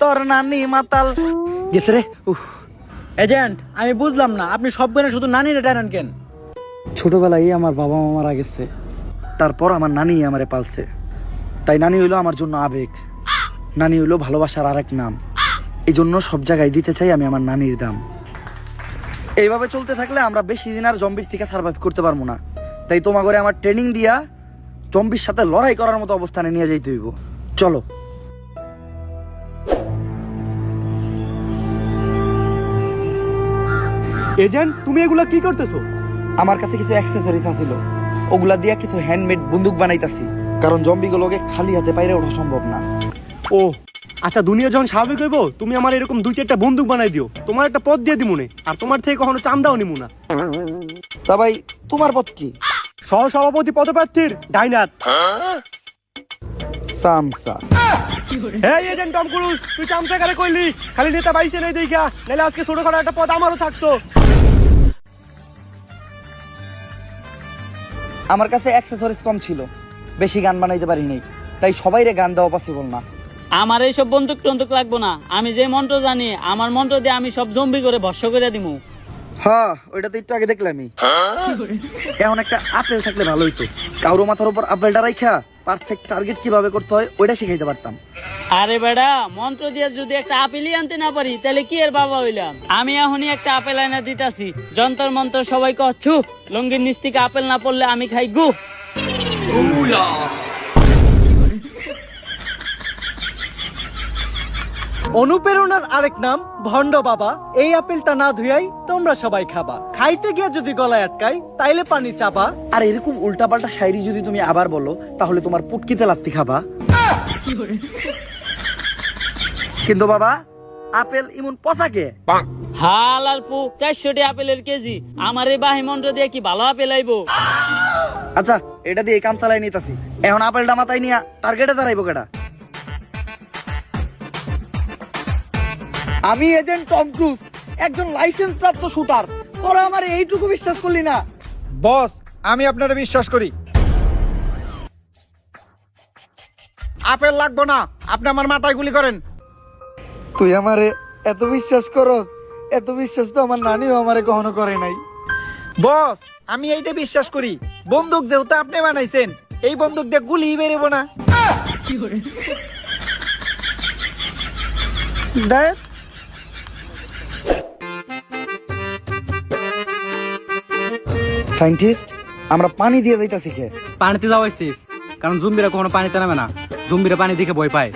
তোর নানি মাতাল গেছে রে। এজেন্ট, আমি বুঝলাম না আপনি সব গানে শুধু নানিরে টানেন কেন? ছোটবেলায় আমার বাবা মা মারা গেছে, তারপর আমার নানি আমারে পালছে, তাই নানি হইলো আমার জন্য আবেগ, নানি হইলো ভালোবাসার আরেক নাম। এই জন্য সব জায়গায় দিতে চাই আমি আমার নানির দাম। এইভাবে চলতে থাকলে আমরা বেশি দিন আর জম্বির থেকে সার্ভাইভ করতে পারবো না, তাই তোমার ঘরে আমার ট্রেনিং দিয়া জম্বির সাথে লড়াই করার মতো অবস্থানে নিয়ে যাইতে হইব। চলো। এজেন্ট, তুমি এগুলা কি করতেছো? আমার কাছে কিছু অ্যাক্সেসরিজ আছিল, ওগুলা দিয়া কিছু হ্যান্ডমেড বন্দুক বানাইতাছি, কারণ জম্বিগুলোকে খালি হাতে বাইরে ওঠা সম্ভব না। ও আচ্ছা, দুনিয়া যখন স্বাভাবিক হইব তুমি আমার এরকম 2-4টা বন্দুক বানাই দিও, তোমার একটা পদ দিয়ে দিমুনে, আর তোমার থেকে কখনো চান্দাও নিমু না। তা ভাই তোমার পথ কি? সহসভাপতি পদপ্রার্থীর ডাইনাত। সামসা। এই এজেন্ট টম ক্রুজ, তুই চামচা কারে কইলি? খালি নেতা বাইছে নেই দেখা, নাহলে আজকে ছোটখাটো একটা পদ আমারও থাকতো। আমার কাছে অ্যাক্সেসরিজ কম ছিল, বেশি গান বানাইতে পারি নাই, তাই সবাইরে গান দেওয়া পসিবল না। আমার এইসব বন্দুক টন্দুক লাগবো না, আমি যে মন্ত্র জানি আমার মন্ত্র দিয়ে আমি সব জম্বি করে ভস্য করে দিমু। হ্যাঁ, ওইটা তো একটু আগে দেখলামই। এখন একটা আপেল থাকলে ভালো হইতো, কারো মাথার উপর আপেলটা রাইখা পারফেক্ট টার্গেট কিভাবে করতে হয় ওইটা শিখাইতে পারতাম। আরে বেড়া, মন্ত্র দিয়ে যদি একটা আপেলই আনতে না পারি তাহলে কি এর বাবা হইলাম? আমি এখনই একটা আপেল আনা দিতাছি, যন্তর মন্ত্র সবাই কচ্ছু, লঙ্গির নিচ থেকে আপেল না পড়লে আমি খাই গু। অনুপ্রেরণার আরেক নাম ভন্ড বাবা। এই আপেলটা না ধুয়াই তোমরা সবাই খাবা, খাইতে গিয়ে যদি গলায় আটকাই তাইলে পানি চাপা। আর এরকম উল্টাপাল্টা শায়রি যদি তুমি আবার বলো তাহলে তোমার পুটকিতে লাত্তি খাবা। কিন্তু বাবা, আপেল ইমন পচাকে। হাল আর পু 400 আপেলের কেজি, আমার এই বাহি মন্ত্র দিয়ে কি ভালো আপেল আইবো? আচ্ছা, এটা দিয়ে কাম চালাই নিতাছি, এখন আপেলটা মাথায় নিয়া টার্গেটে দাঁড়াইবো কেডা? আমি এজেন্ট টম ক্রুজ, একজন লাইসেন্স প্রাপ্ত শুটার। তোরা আমার এইটুকু বিশ্বাস করলি না? বস, আমি আপনারা বিশ্বাস করি। আপেল লাগবো না, আপনি আমার মাথায় গুলি করেন। তুই আমারে এত বিশ্বাস করস? এত বিশ্বাস তো আমার নানিও আমারে কখনো করে নাই। বস, আমি এইটা বিশ্বাস করি, বন্দুক যেহেতু আপনি বানাইছেন, এই বন্দুক দিয়ে গুলি বেরোবো না। দেখ, সায়েন্টিস্ট, আমরা পানি দিয়ে যাইতাছি কে? পানিতে যাওয়াইছি, কারণ জম্বিরা কখনো পানিতে নামে না, জম্বিরা পানি দেখে ভয় পায়।